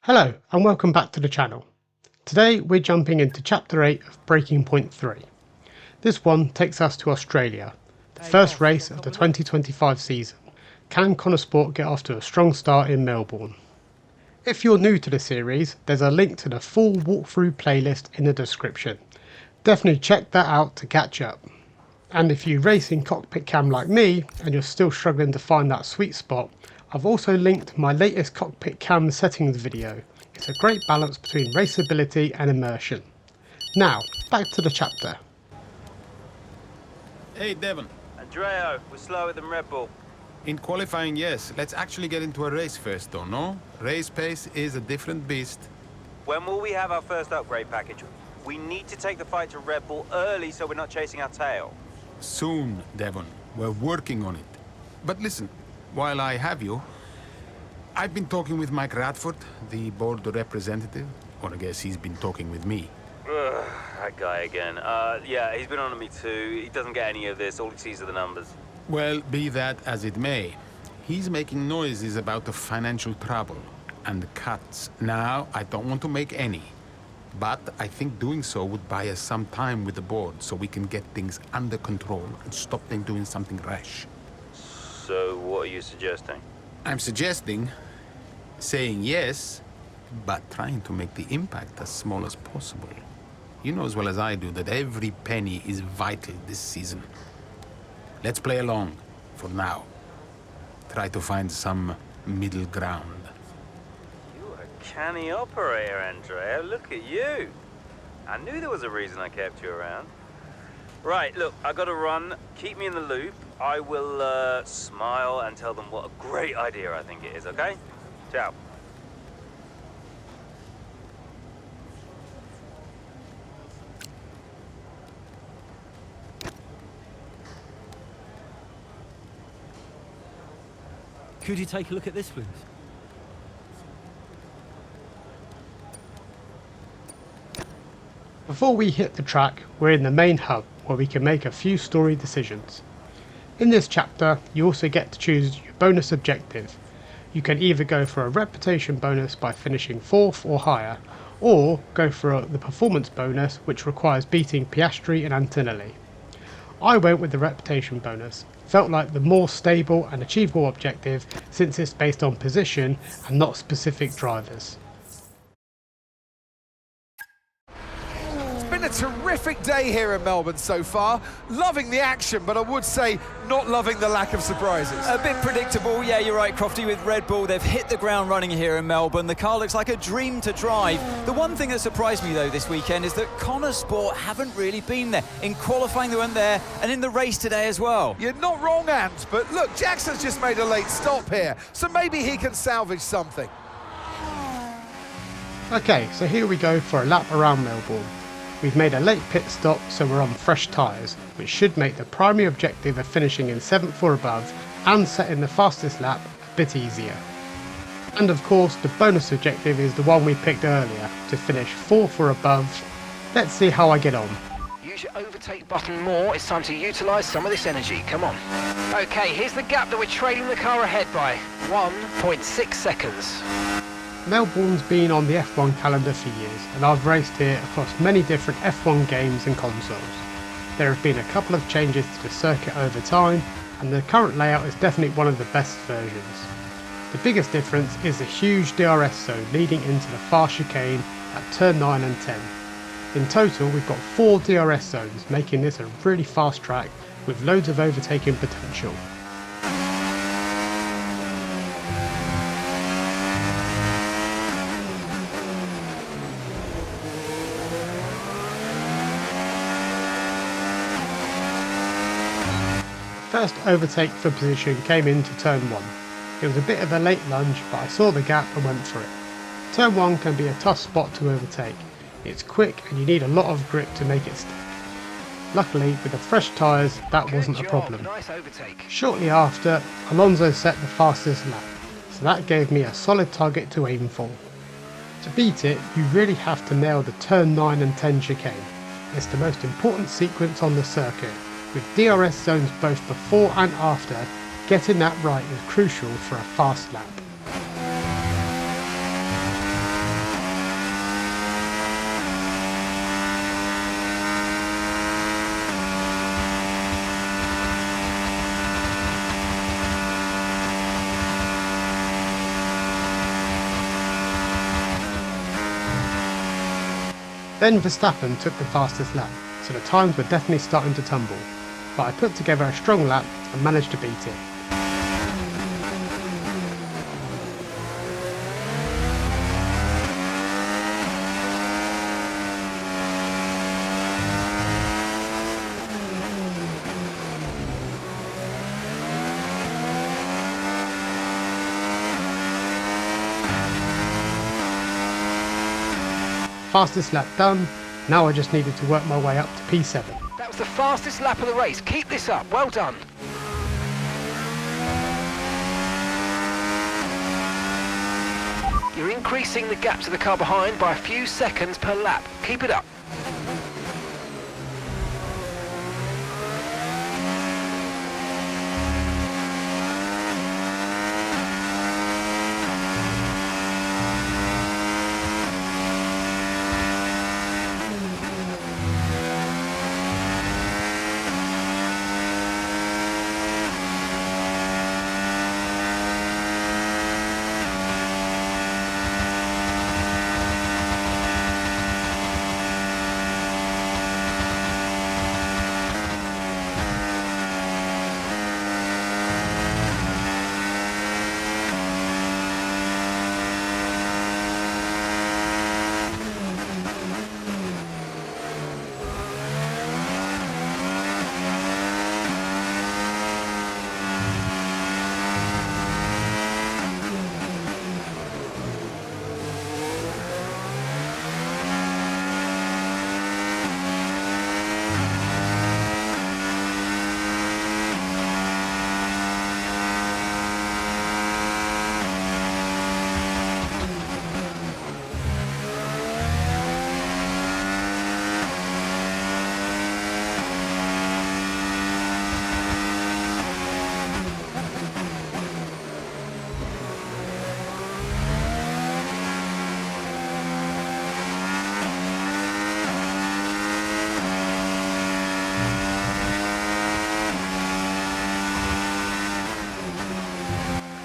Hello and welcome back to the channel. Today we're jumping into Chapter 8 of Breaking Point 3. This one takes us to Australia, the first race of the 2025 season. Can Konnersport get off to a strong start in Melbourne? If you're new to the series, there's a link to the full walkthrough playlist in the description. Definitely check that out to catch up. And if you race in cockpit cam like me and you're still struggling to find that sweet spot, I've also linked my latest cockpit cam settings video. It's a great balance between raceability and immersion. Now, back to the chapter. Hey, Devon. Andreo, we're slower than Red Bull. In qualifying, yes. Let's actually get into a race first, though, no? Race pace is a different beast. When will we have our first upgrade package? We need to take the fight to Red Bull early so we're not chasing our tail. Soon, Devon. We're working on it. But listen, while I have you, I've been talking with Mike Radford, the board representative. Or I guess he's been talking with me. Ugh, that guy again. Yeah, he's been on to me too. He doesn't get any of this. All he sees are the numbers. Well, be that as it may, he's making noises about the financial trouble and cuts. Now, I don't want to make any. But I think doing so would buy us some time with the board so we can get things under control and stop them doing something rash. So, what are you suggesting? I'm suggesting saying yes, but trying to make the impact as small as possible. You know as well as I do that every penny is vital this season. Let's play along, for now. Try to find some middle ground. You're a canny operator, Andrea. Look at you. I knew there was a reason I kept you around. Right, look, I gotta run. Keep me in the loop. I will smile and tell them what a great idea I think it is, okay? Ciao. Could you take a look at this, please? Before we hit the track, we're in the main hub where we can make a few story decisions. In this chapter, you also get to choose your bonus objective. You can either go for a reputation bonus by finishing 4th or higher, or go for the performance bonus which requires beating Piastri and Antonelli. I went with the reputation bonus. Felt like the more stable and achievable objective since it's based on position and not specific drivers. It's been a terrific day here in Melbourne so far. Loving the action, but I would say not loving the lack of surprises. A bit predictable, yeah, you're right, Crofty, with Red Bull. They've hit the ground running here in Melbourne. The car looks like a dream to drive. The one thing that surprised me, though, this weekend is that Konnersport haven't really been there. In qualifying, they weren't there, and in the race today as well. You're not wrong, Ant, but look, Jackson's just made a late stop here, so maybe he can salvage something. Okay, so here we go for a lap around Melbourne. We've made a late pit stop, so we're on fresh tyres, which should make the primary objective of finishing in 7th or above and setting the fastest lap a bit easier. And of course, the bonus objective is the one we picked earlier, to finish 4th or above. Let's see how I get on. Use your overtake button more. It's time to utilise some of this energy. Come on. Okay, here's the gap that we're trailing the car ahead by. 1.6 seconds. Melbourne's been on the F1 calendar for years, and I've raced here across many different F1 games and consoles. There have been a couple of changes to the circuit over time, and the current layout is definitely one of the best versions. The biggest difference is the huge DRS zone leading into the fast chicane at turn 9 and 10. In total, we've got 4 DRS zones, making this a really fast track with loads of overtaking potential. First overtake for position came into turn 1. It was a bit of a late lunge, but I saw the gap and went for it. Turn 1 can be a tough spot to overtake. It's quick and you need a lot of grip to make it stick. Luckily, with the fresh tyres, that wasn't a problem. Nice overtake. Shortly after, Alonso set the fastest lap, so that gave me a solid target to aim for. To beat it, you really have to nail the turn 9 and 10 chicane. It's the most important sequence on the circuit. With DRS zones both before and after, getting that right is crucial for a fast lap. Then Verstappen took the fastest lap, so the times were definitely starting to tumble, but I put together a strong lap and managed to beat it. Fastest lap done, now I just needed to work my way up to P7. That was the fastest lap of the race. Keep this up. Well done. You're increasing the gap to the car behind by a few seconds per lap. Keep it up.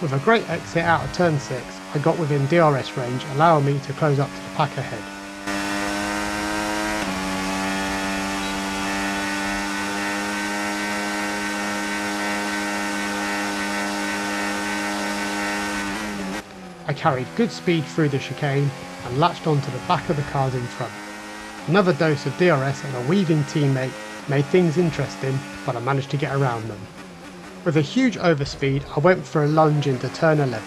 With a great exit out of turn 6, I got within DRS range, allowing me to close up to the pack ahead. I carried good speed through the chicane and latched onto the back of the cars in front. Another dose of DRS and a weaving teammate made things interesting, but I managed to get around them. With a huge overspeed, I went for a lunge into turn 11.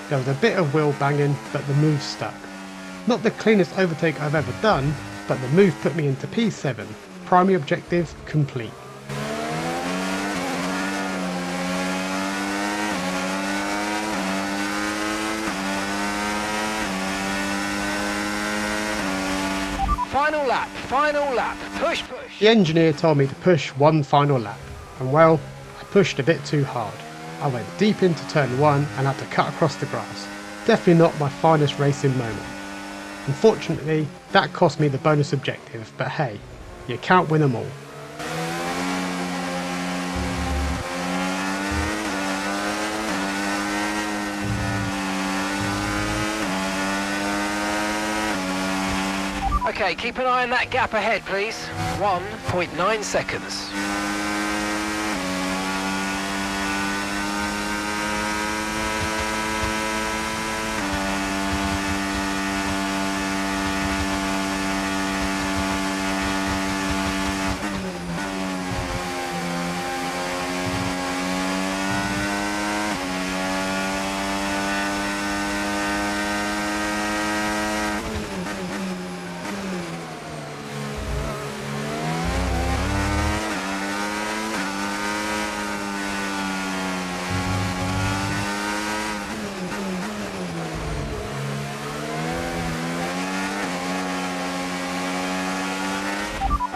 There was a bit of wheel banging, but the move stuck. Not the cleanest overtake I've ever done, but the move put me into P7. Primary objective complete. Final lap, push. The engineer told me to push one final lap, and well, I pushed a bit too hard. I went deep into turn 1 and had to cut across the grass. Definitely not my finest racing moment. Unfortunately, that cost me the bonus objective, but hey, you can't win them all. Okay, keep an eye on that gap ahead, please. 1.9 seconds.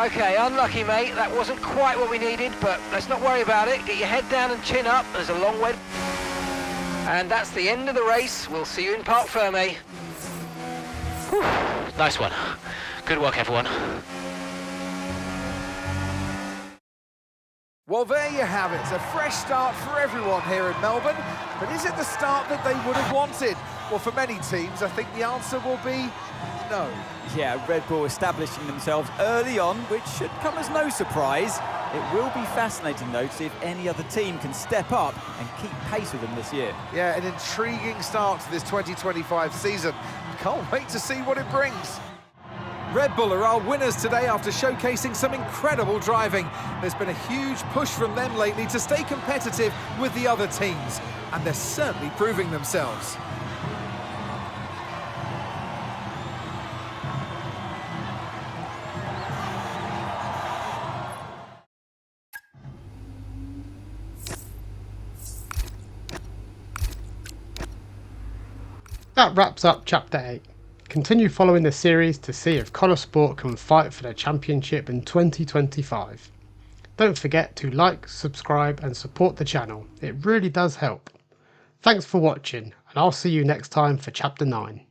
Okay, unlucky mate, that wasn't quite what we needed, but let's not worry about it. Get your head down and chin up, there's a long way. And that's the end of the race. We'll see you in Parc Fermé. Whew. Nice one. Good work, everyone. Well, there you have it. A fresh start for everyone here in Melbourne. But is it the start that they would have wanted? Well, for many teams, I think the answer will be no. Yeah, Red Bull establishing themselves early on, which should come as no surprise. It will be fascinating, though, to see if any other team can step up and keep pace with them this year. Yeah, an intriguing start to this 2025 season. Can't wait to see what it brings. Red Bull are our winners today after showcasing some incredible driving. There's been a huge push from them lately to stay competitive with the other teams, and they're certainly proving themselves. That wraps up Chapter 8. Continue following the series to see if Konnersport can fight for the championship in 2025. Don't forget to like, subscribe and support the channel, it really does help. Thanks for watching and I'll see you next time for Chapter 9.